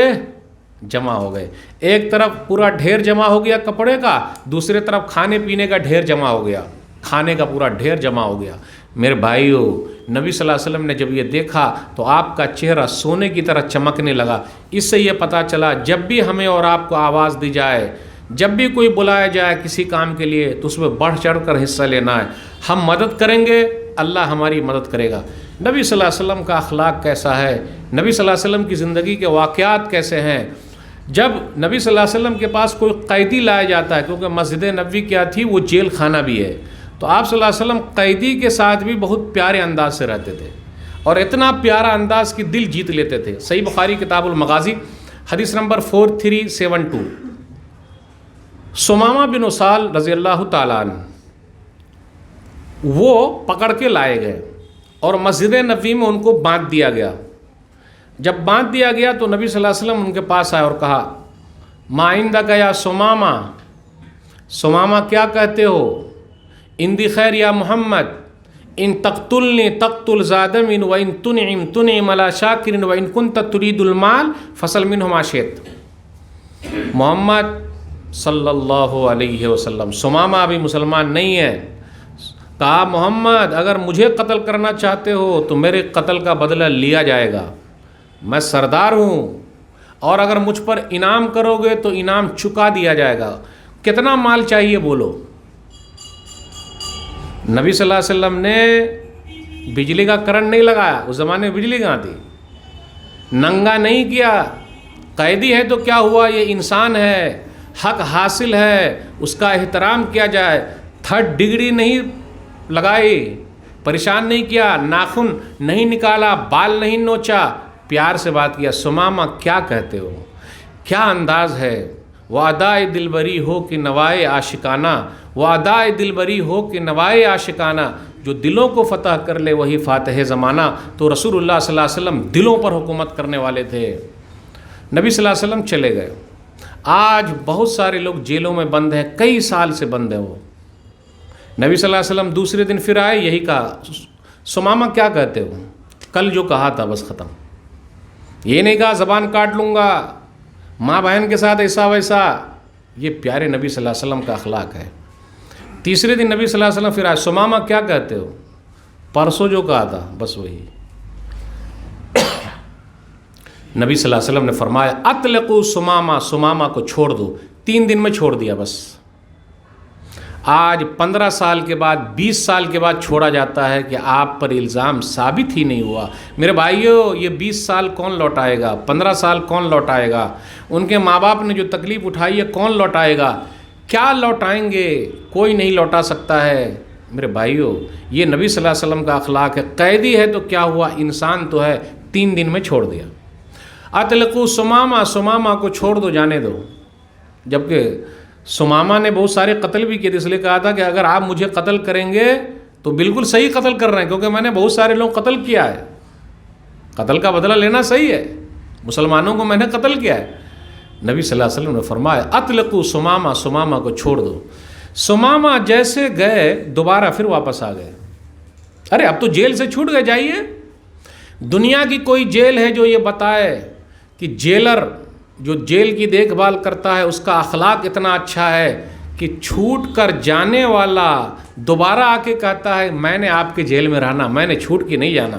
جمع ہو گئے. ایک طرف پورا ڈھیر جمع ہو گیا کپڑے کا، دوسرے طرف کھانے پینے کا ڈھیر جمع ہو گیا. کھانے کا پورا ڈھیر جمع ہو گیا۔ میرے بھائیوں، نبی صلی اللہ علیہ وسلم نے جب یہ دیکھا تو آپ کا چہرہ سونے کی طرح چمکنے لگا۔ اس سے یہ پتہ چلا جب بھی ہمیں اور آپ کو آواز دی جائے، جب بھی کوئی بلایا جائے کسی کام کے لیے تو اس میں بڑھ چڑھ کر حصہ لینا ہے۔ ہم مدد کریں گے، اللہ ہماری مدد کرے گا۔ نبی صلی اللہ علیہ وسلم کا اخلاق کیسا ہے، نبی صلی اللہ علیہ وسلم کی زندگی کے واقعات کیسے ہیں۔ جب نبی صلی اللہ علیہ وسلم کے پاس کوئی قیدی لایا جاتا ہے، کیونکہ مسجد نبوی کیا تھی، وہ جیل خانہ بھی ہے، تو آپ صلی اللہ علیہ وسلم قیدی کے ساتھ بھی بہت پیارے انداز سے رہتے تھے، اور اتنا پیارا انداز کہ دل جیت لیتے تھے۔ صحیح بخاری کتاب المغازی حدیث نمبر 4372، ثمامہ بن اسال رضی اللہ تعالیٰ عنہ وہ پکڑ کے لائے گئے اور مسجد نبوی میں ان کو باندھ دیا گیا۔ جب باندھ دیا گیا تو نبی صلی اللہ علیہ وسلم ان کے پاس آئے اور کہا، ما عندک یا ثمامہ، ثمامہ کیا کہتے ہو؟ اندی خیر یا محمد، ان تقتلنی تقتل زادمن و ان تنعم تنعم علی شاکر و ان کنت ترید المال فصل منہ ما شئت۔ محمد صلی اللہ علیہ وسلم، ثمامہ ابھی مسلمان نہیں ہے، کہا محمد اگر مجھے قتل کرنا چاہتے ہو تو میرے قتل کا بدلہ لیا جائے گا، میں سردار ہوں، اور اگر مجھ پر انعام کرو گے تو انعام چکا دیا جائے گا، کتنا مال چاہیے بولو۔ نبی صلی اللہ علیہ وسلم نے بجلی کا کرنٹ نہیں لگایا، اس زمانے میں بجلی کہاں تھی، ننگا نہیں کیا، قیدی ہے تو کیا ہوا، یہ انسان ہے، حق حاصل ہے، اس کا احترام کیا جائے، 3rd ڈگری نہیں لگائی، پریشان نہیں کیا، ناخن نہیں نکالا، بال نہیں نوچا، پیار سے بات کیا۔ ثمامہ کیا کہتے ہو، کیا انداز ہے، وہ ادائے دلبری ہو کہ نوائے عاشقانہ، وہ ادائے دلبری ہو کہ نوائے عاشقانہ، جو دلوں کو فتح کر لے وہی فاتح زمانہ۔ تو رسول اللہ صلی اللہ علیہ وسلم دلوں پر حکومت کرنے والے تھے۔ نبی صلی اللہ علیہ وسلم چلے گئے۔ آج بہت سارے لوگ جیلوں میں بند ہیں، کئی سال سے بند ہیں وہ۔ نبی صلی اللہ علیہ وسلم دوسرے دن پھر آئے، یہی کہا، ثمامہ کیا کہتے ہو، کل جو کہا تھا بس ختم، یہ نہیں کہا زبان کاٹ لوں گا، ماں بہن کے ساتھ ایسا ویسا۔ یہ پیارے نبی صلی اللہ علیہ وسلم کا اخلاق ہے۔ تیسرے دن نبی صلی اللہ علیہ وسلم پھر آئے، ثمامہ کیا کہتے ہو، پرسوں جو کہا تھا بس وہی۔ نبی صلی اللہ علیہ وسلم نے فرمایا، اطلقوا ثمامہ، ثمامہ کو چھوڑ دو۔ 3 دن میں چھوڑ دیا بس۔ آج 15 سال کے بعد، 20 سال کے بعد چھوڑا جاتا ہے کہ آپ پر الزام ثابت ہی نہیں ہوا۔ میرے بھائیوں، یہ 20 سال کون لوٹائے گا، 15 سال کون لوٹائے گا، ان کے ماں باپ نے جو تکلیف اٹھائی ہے کون لوٹائے گا، کیا لوٹائیں گے، کوئی نہیں لوٹا سکتا ہے۔ میرے بھائیوں، یہ نبی صلی اللہ علیہ وسلم کا اخلاق ہے۔ قیدی ہے تو کیا ہوا، انسان تو ہے، 3 دن میں چھوڑ دیا۔ اطلقوا ثمامہ، ثمامہ کو چھوڑ دو، جانے دو۔ جبکہ ثمامہ نے بہت سارے قتل بھی کیے تھے، اس لیے کہا تھا کہ اگر آپ مجھے قتل کریں گے تو بالکل صحیح قتل کر رہے ہیں، کیونکہ میں نے بہت سارے لوگ قتل کیا ہے، قتل کا بدلہ لینا صحیح ہے، مسلمانوں کو میں نے قتل کیا ہے۔ نبی صلی اللہ علیہ وسلم نے فرمایا، اطلقوا ثمامہ، ثمامہ کو چھوڑ دو۔ ثمامہ جیسے گئے دوبارہ پھر واپس آ گئے۔ ارے اب تو جیل سے چھوٹ گئے، جائیے۔ دنیا کی کوئی جیل ہے جو یہ بتائے کہ جیلر جو جیل کی دیکھ بھال کرتا ہے اس کا اخلاق اتنا اچھا ہے کہ چھوٹ کر جانے والا دوبارہ آ کے کہتا ہے میں نے آپ کے جیل میں رہنا، میں نے چھوٹ کے نہیں جانا۔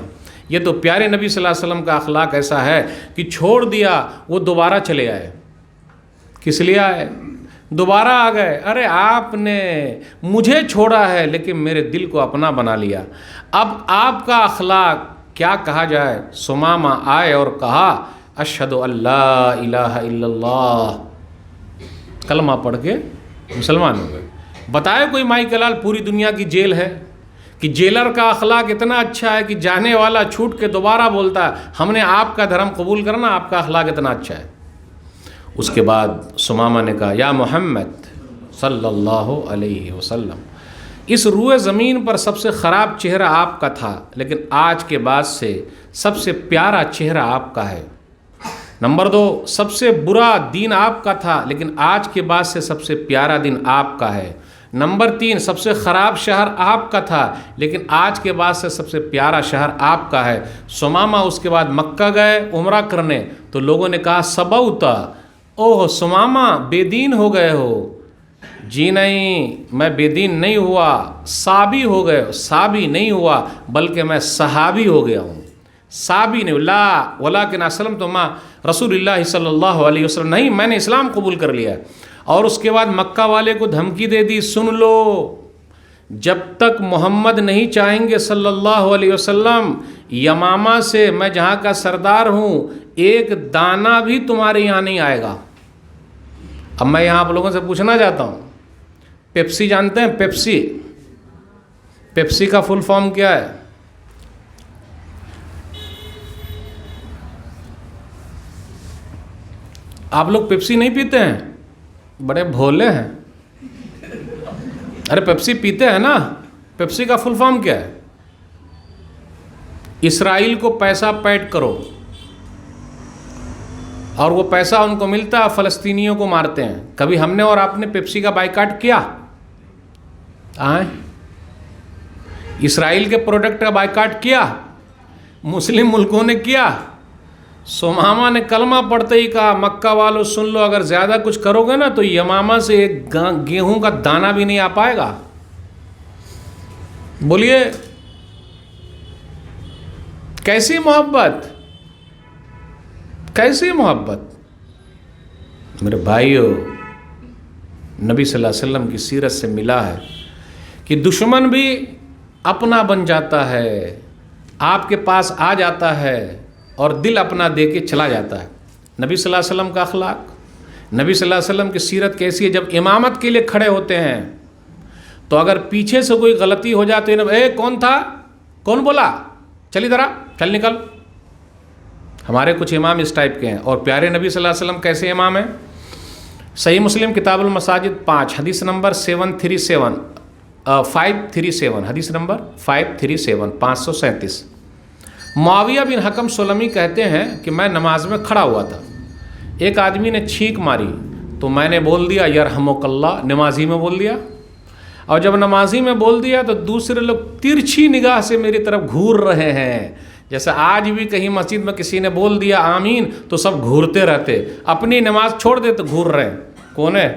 یہ تو پیارے نبی صلی اللہ علیہ وسلم کا اخلاق ایسا ہے کہ چھوڑ دیا، وہ دوبارہ چلے آئے۔ کس لیے آئے؟ دوبارہ آ گئے۔ ارے آپ نے مجھے چھوڑا ہے لیکن میرے دل کو اپنا بنا لیا۔ اب آپ کا اخلاق کیا کہا جائے۔ ثمامہ آئے اور کہا، اشہد ان لا الہ الا اللہ، کلمہ پڑھ کے مسلمان ہو گئے۔ بتائے کوئی مائی کلال پوری دنیا کی جیل ہے کہ جیلر کا اخلاق اتنا اچھا ہے کہ جانے والا چھوٹ کے دوبارہ بولتا ہے ہم نے آپ کا دھرم قبول کرنا، آپ کا اخلاق اتنا اچھا ہے۔ اس کے بعد ثمامہ نے کہا، یا محمد صلی اللہ علیہ وسلم، اس روئے زمین پر سب سے خراب چہرہ آپ کا تھا، لیکن آج کے بعد سے سب سے پیارا چہرہ آپ کا ہے۔ نمبر 2، سب سے برا دین آپ کا تھا، لیکن آج کے بعد سے سب سے پیارا دین آپ کا ہے۔ نمبر 3، سب سے خراب شہر آپ کا تھا، لیکن آج کے بعد سے سب سے پیارا شہر آپ کا ہے۔ ثمامہ اس کے بعد مکہ گئے عمرہ کرنے، تو لوگوں نے کہا سبوتا، اوہ ثمامہ بے دین ہو گئے ہو، جی نہیں، میں بے دین نہیں ہوا، صابی ہو گئے، صابی نہیں ہوا بلکہ میں صحابی ہو گیا ہوں، صابی نہیں، لا ولکن اسلمت مع رسول اللہ صلی اللہ علیہ وسلم، نہیں میں نے اسلام قبول کر لیا۔ اور اس کے بعد مکہ والے کو دھمکی دے دی، سن لو جب تک محمد نہیں چاہیں گے صلی اللہ علیہ وسلم یمامہ سے، میں جہاں کا سردار ہوں، ایک دانہ بھی تمہارے یہاں نہیں آئے گا۔ اب میں یہاں آپ لوگوں سے پوچھنا چاہتا ہوں، پیپسی جانتے ہیں؟ پیپسی کا فل فارم کیا ہے؟ آپ لوگ پیپسی نہیں پیتے ہیں؟ بڑے بھولے ہیں۔ ارے پیپسی پیتے ہیں نا؟ پیپسی کا فل فارم کیا ہے؟ اسرائیل کو پیسہ پیٹ کرو، اور وہ پیسہ ان کو ملتا ہے، فلسطینیوں کو مارتے ہیں۔ کبھی ہم نے اور آپ نے پیپسی کا بائیکاٹ کیا؟ اسرائیل کے پروڈکٹ کا بائیکاٹ کیا؟ مسلم ملکوں نے کیا؟ سمامہ نے کلمہ پڑھتے ہی کہا، مکہ والوں سن لو، اگر زیادہ کچھ کرو گے نا تو یمامہ سے ایک گیہوں کا دانہ بھی نہیں آ پائے گا۔ بولیے کیسی محبت، کیسی محبت؟ میرے بھائیو، نبی صلی اللہ علیہ وسلم کی سیرت سے ملا ہے کہ دشمن بھی اپنا بن جاتا ہے، آپ کے پاس آ جاتا ہے اور دل اپنا دے کے چلا جاتا ہے۔ نبی صلی اللہ علیہ وسلم کا اخلاق، نبی صلی اللہ علیہ وسلم کی سیرت کیسی ہے؟ جب امامت کے لیے کھڑے ہوتے ہیں تو اگر پیچھے سے کوئی غلطی ہو جاتی ہے، اے کون تھا، کون بولا، چل ادھر آ، چل نکل۔ ہمارے کچھ امام اس ٹائپ کے ہیں، اور پیارے نبی صلی اللہ علیہ وسلم کیسے امام ہیں؟ صحیح مسلم کتاب المساجد 5 حدیث نمبر 537 حدیث نمبر 537 537۔ معاویہ بن حکم سلمی کہتے ہیں کہ میں نماز میں کھڑا ہوا تھا، ایک آدمی نے چھینک ماری تو میں نے بول دیا یرحمک اللہ، نمازی میں بول دیا، اور جب نمازی میں بول دیا تو دوسرے لوگ ترچھی نگاہ سے میری طرف گھور رہے ہیں۔ جیسے آج بھی کہیں مسجد میں کسی نے بول دیا آمین تو سب گھورتے رہتے، اپنی نماز چھوڑ دے تو گھور رہے ہیں۔ کون ہے؟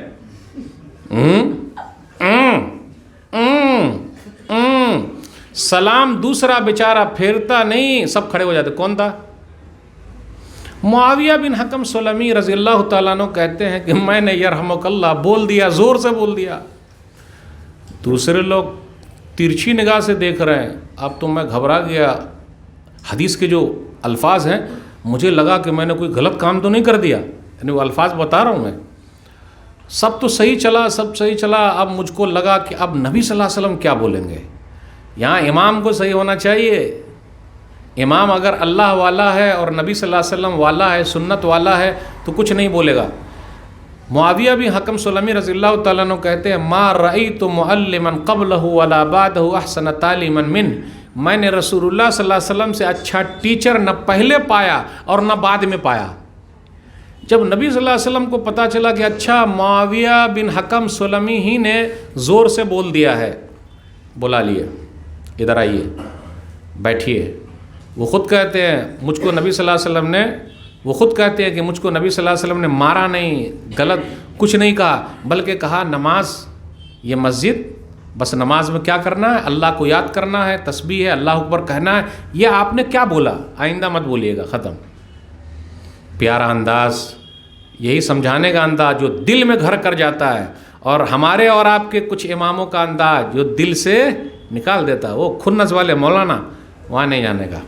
سلام دوسرا بیچارہ پھیرتا نہیں، سب کھڑے ہو جاتے۔ کون تھا؟ معاویہ بن حکم سلمی رضی اللہ تعالیٰ عنہ کہتے ہیں کہ میں نے یرحمک اللہ بول دیا، زور سے بول دیا، دوسرے لوگ ترچھی نگاہ سے دیکھ رہے ہیں۔ اب تو میں گھبرا گیا، حدیث کے جو الفاظ ہیں مجھے لگا کہ میں نے کوئی غلط کام تو نہیں کر دیا، یعنی وہ الفاظ بتا رہا ہوں میں، سب تو صحیح چلا، سب صحیح چلا۔ اب مجھ کو لگا کہ اب نبی صلی اللہ علیہ وسلم کیا بولیں گے؟ یہاں امام کو صحیح ہونا چاہیے۔ امام اگر اللہ والا ہے اور نبی صلی اللہ علیہ وسلم والا ہے، سنت والا ہے، تو کچھ نہیں بولے گا۔ معاویہ بھی حکم سلمی رضی اللہ تعالیٰ عنہ کہتے ہیں ما رأیت معلما قبلہ ولا بعدہ احسن تعلیما من، میں نے رسول اللہ صلی اللہ علیہ وسلم سے اچھا ٹیچر نہ پہلے پایا اور نہ بعد میں پایا۔ جب نبی صلی اللہ علیہ وسلم کو پتہ چلا کہ اچھا معاویہ بن حکم سلمی ہی نے زور سے بول دیا ہے، بلا لیے، ادھر آئیے، بیٹھیے۔ وہ خود کہتے ہیں مجھ کو نبی صلی اللہ علیہ وسلم نے، وہ خود کہتے ہیں کہ مجھ کو نبی صلی اللہ علیہ وسلم نے مارا نہیں، غلط کچھ نہیں کہا، بلکہ کہا نماز، یہ مسجد، بس نماز میں کیا کرنا ہے؟ اللہ کو یاد کرنا ہے، تسبیح ہے، اللہ اکبر کہنا ہے۔ یہ آپ نے کیا بولا؟ آئندہ مت بولیے گا، ختم۔ پیارا انداز، یہی سمجھانے کا انداز جو دل میں گھر کر جاتا ہے، اور ہمارے اور آپ کے کچھ اماموں کا انداز جو دل سے نکال دیتا ہے، وہ کھنس والے مولانا، وہاں نہیں جانے گا،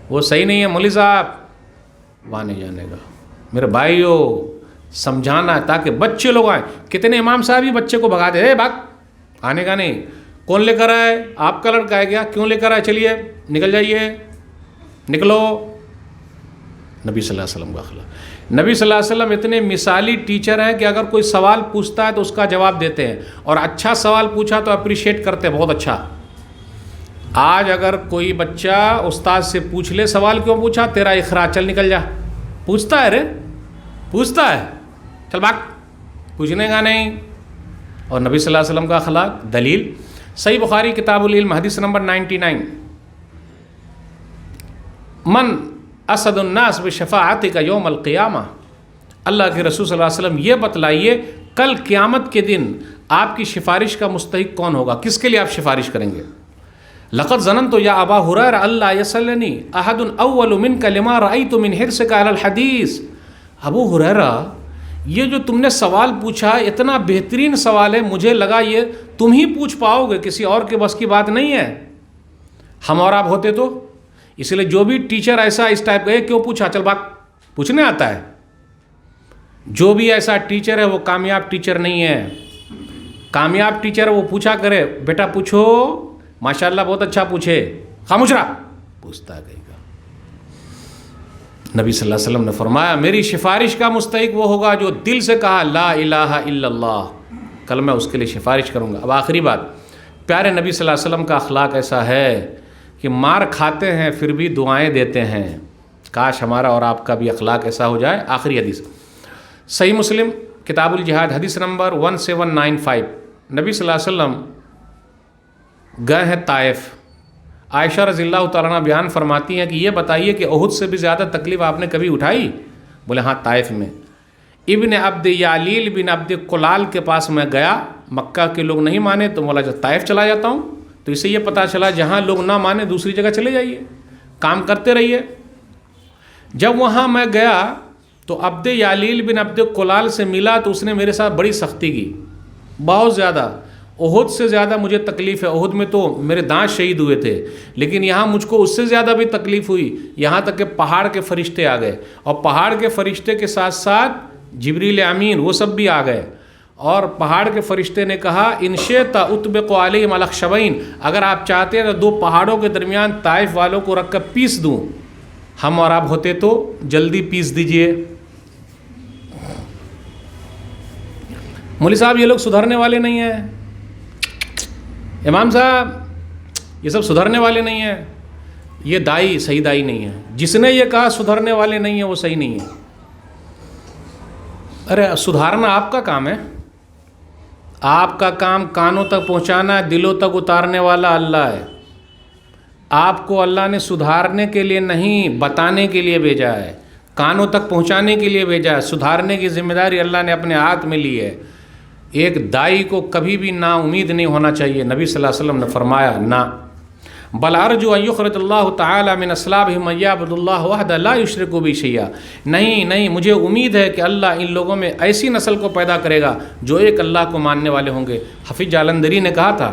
وہ صحیح نہیں ہے مولوی صاحب، وہاں نہیں جانے گا۔ میرے بھائیوں، سمجھانا ہے تاکہ بچے لوگ آئیں۔ کتنے امام صاحب ہی بچے کو بھگا دے، بھاگ، آنے کا نہیں۔ کون لے کر آئے؟ آپ کا لڑکا ہے کیا؟ کیوں لے کر آئے؟ چلیے نکل جائیے، نکلو۔ نبی صلی اللہ علیہ وسلم کا اخلاق، نبی صلی اللہ علیہ وسلم اتنے مثالی ٹیچر ہیں کہ اگر کوئی سوال پوچھتا ہے تو اس کا جواب دیتے ہیں، اور اچھا سوال پوچھا تو اپریشیٹ کرتے ہیں، بہت اچھا۔ آج اگر کوئی بچہ استاد سے پوچھ لے سوال کیوں پوچھا، تیرا اخراج، چل نکل جا، پوچھتا ہے، رے پوچھتا ہے، چل بھاگ، پوچھنے کا نہیں۔ اور نبی صلی اللہ علیہ وسلم کا اخلاق، دلیل صحیح بخاری کتاب العلم حدیث نمبر 99، من اسد الناس بشفاعتک یوم القیامہ، اللہ کے رسول صلی اللہ علیہ وسلم یہ بتلائیے کل قیامت کے دن آپ کی سفارش کا مستحق کون ہوگا، کس کے لیے آپ سفارش کریں گے؟ لقد ظننت یا ابا ہریرہ اللہ یسلنی احد اول منک لما رأیت من حرصک علی الحدیث۔ ابو ہریرہ یہ جو تم نے سوال پوچھا اتنا بہترین سوال ہے، مجھے لگا یہ تم ہی پوچھ پاؤ گے، کسی اور کے بس کی بات نہیں ہے۔ ہم اور آپ ہوتے تو، اس لیے جو بھی ٹیچر ایسا اس ٹائپ کا ہے، کیوں پوچھا، چل بات پوچھنے آتا ہے۔ جو بھی ایسا ٹیچر ہے وہ کامیاب ٹیچر نہیں ہے۔ کامیاب ٹیچر وہ پوچھا کرے، بیٹا پوچھو، ماشاءاللہ بہت اچھا پوچھے، خاموش رہا، پوچھتا گئی گا۔ نبی صلی اللہ علیہ وسلم نے فرمایا میری سفارش کا مستحق وہ ہوگا جو دل سے کہا لا الہ الا اللہ، کل میں اس کے لیے سفارش کروں گا۔ اب آخری بات، پیارے نبی صلی اللہ علیہ وسلم کا اخلاق ایسا ہے کہ مار کھاتے ہیں پھر بھی دعائیں دیتے ہیں۔ کاش ہمارا اور آپ کا بھی اخلاق ایسا ہو جائے۔ آخری حدیث صحیح مسلم کتاب الجہاد حدیث نمبر 1795، نبی صلی اللہ علیہ وسلم گئے ہیں طائف۔ عائشہ رضی اللہ تعالیٰ عنہ بیان فرماتی ہیں کہ یہ بتائیے کہ احد سے بھی زیادہ تکلیف آپ نے کبھی اٹھائی؟ بولے ہاں طائف میں۔ ابن عبد یعلیل بن عبد کلال کے پاس میں گیا، مکہ کے لوگ نہیں مانے تو مولا جب طائف چلا جاتا ہوں، تو اسے یہ پتہ چلا جہاں لوگ نہ مانے دوسری جگہ چلے جائیے، کام کرتے رہیے۔ جب وہاں میں گیا تو عبد یعلیل بن عبد کلال سے ملا تو اس نے میرے ساتھ بڑی سختی کی، بہت زیادہ۔ احد سے زیادہ مجھے تکلیف ہے، احد میں تو میرے دانت شہید ہوئے تھے، لیکن یہاں مجھ کو اس سے زیادہ بھی تکلیف ہوئی، یہاں تک کہ پہاڑ کے فرشتے آ گئے، اور پہاڑ کے فرشتے کے ساتھ ساتھ جبریل امین وہ سب بھی آ گئے، اور پہاڑ کے فرشتے نے کہا ان شئت اطبق علیہم الاخشبین، اگر آپ چاہتے ہیں تو دو پہاڑوں کے درمیان طائف والوں کو رکھ کر پیس دوں۔ ہم اور آپ ہوتے تو جلدی پیس دیجئے۔ مولوی صاحب یہ لوگ سدھرنے والے نہیں ہیں، امام صاحب یہ سب سدھرنے والے نہیں ہیں، یہ دائی صحیح دائی نہیں ہے۔ جس نے یہ کہا سدھرنے والے نہیں ہیں وہ صحیح نہیں ہے۔ ارے سدھارنا آپ کا کام ہے، آپ کا کام کانوں تک پہنچانا ہے، دلوں تک اتارنے والا اللہ ہے۔ آپ کو اللہ نے سدھارنے کے لیے نہیں بتانے کے لیے بھیجا ہے، کانوں تک پہنچانے کے لیے بھیجا ہے۔ سدھارنے کی ذمہ داری اللہ نے اپنے ہاتھ میں لی ہے۔ ایک دائی کو کبھی بھی نا امید نہیں ہونا چاہیے۔ نبی صلی اللہ علیہ وسلم نے فرمایا نہ، بل ارجو ان یخرج اللہ تعالی من اصلابہم من یعبد اللہ وحدہ لا یشرک بہ شیئا، نہیں مجھے امید ہے کہ اللہ ان لوگوں میں ایسی نسل کو پیدا کرے گا جو ایک اللہ کو ماننے والے ہوں گے۔ حفیظ جالندری نے کہا تھا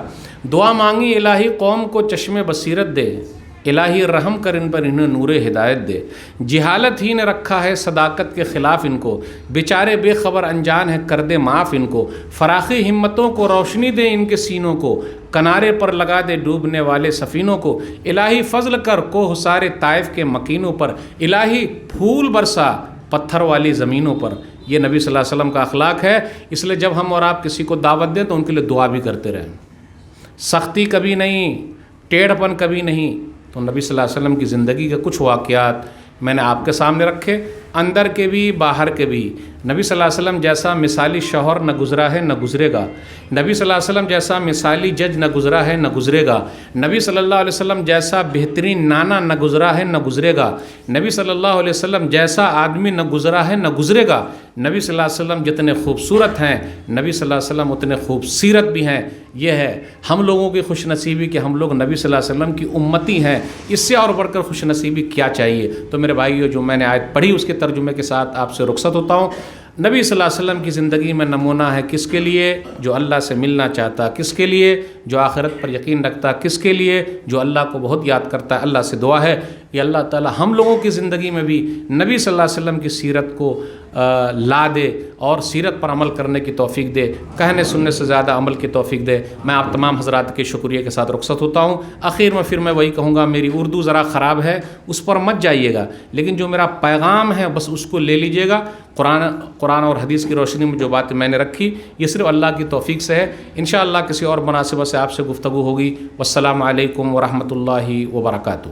دعا مانگی الہی قوم کو چشم بصیرت دے، الہی رحم کر ان پر، انہیں نور ہدایت دے۔ جہالت ہی نے رکھا ہے صداقت کے خلاف ان کو، بیچارے بے خبر انجان ہے کر دے معاف ان کو۔ فراخی ہمتوں کو روشنی دے ان کے سینوں کو، کنارے پر لگا دے ڈوبنے والے سفینوں کو۔ الہی فضل کر کوہ سارے طائف کے مکینوں پر، الہی پھول برسا پتھر والی زمینوں پر۔ یہ نبی صلی اللہ علیہ وسلم کا اخلاق ہے۔ اس لیے جب ہم اور آپ کسی کو دعوت دیں تو ان کے لیے دعا بھی کرتے رہیں، سختی کبھی نہیں، ٹیڑھ پن کبھی نہیں۔ تو نبی صلی اللہ علیہ وسلم کی زندگی کے کچھ واقعات میں نے آپ کے سامنے رکھے، اندر کے بھی باہر کے بھی۔ نبی صلی اللہ علیہ وسلم جیسا مثالی شوہر نہ گزرا ہے نہ گزرے گا، نبی صلی اللہ علیہ وسلم جیسا مثالی جج نہ گزرا ہے نہ گزرے گا، نبی صلی اللہ علیہ وسلم جیسا بہترین نانا نہ گزرا ہے نہ گزرے گا، نبی صلی اللہ علیہ وسلم جیسا آدمی نہ گزرا ہے نہ گزرے گا۔ نبی صلی اللہ علیہ وسلم جتنے خوبصورت ہیں نبی صلی اللہ علیہ وسلم اتنے خوبصیرت بھی ہیں۔ یہ ہے ہم لوگوں کی خوش نصیبی کہ ہم لوگ نبی صلی اللہ علیہ وسلم کی امتی ہیں، اس سے اور بڑھ کر خوش نصیبی کیا چاہیے؟ تو میرے بھائیو جو میں نے آیت پڑھی اس کے ترجمے کے ساتھ آپ سے رخصت ہوتا ہوں۔ نبی صلی اللہ علیہ وسلم کی زندگی میں نمونہ ہے کس کے لیے؟ جو اللہ سے ملنا چاہتا، کس کے لیے؟ جو آخرت پر یقین رکھتا، کس کے لیے؟ جو اللہ کو بہت یاد کرتا ہے۔ اللہ سے دعا ہے کہ اللہ تعالی ہم لوگوں کی زندگی میں بھی نبی صلی اللہ علیہ وسلم کی سیرت کو لا دے اور سیرت پر عمل کرنے کی توفیق دے، کہنے سننے سے زیادہ عمل کی توفیق دے۔ میں آپ تمام حضرات کے شکریہ کے ساتھ رخصت ہوتا ہوں۔ آخر میں پھر میں وہی کہوں گا، میری اردو ذرا خراب ہے اس پر مت جائیے گا، لیکن جو میرا پیغام ہے بس اس کو لے لیجیے گا۔ قرآن اور حدیث کی روشنی میں جو باتیں میں نے رکھی یہ صرف اللہ کی توفیق سے ہے۔ انشاءاللہ کسی اور مناسبت سے آپ سے گفتگو ہوگی۔ والسلام علیکم ورحمۃ اللہ وبرکاتہ۔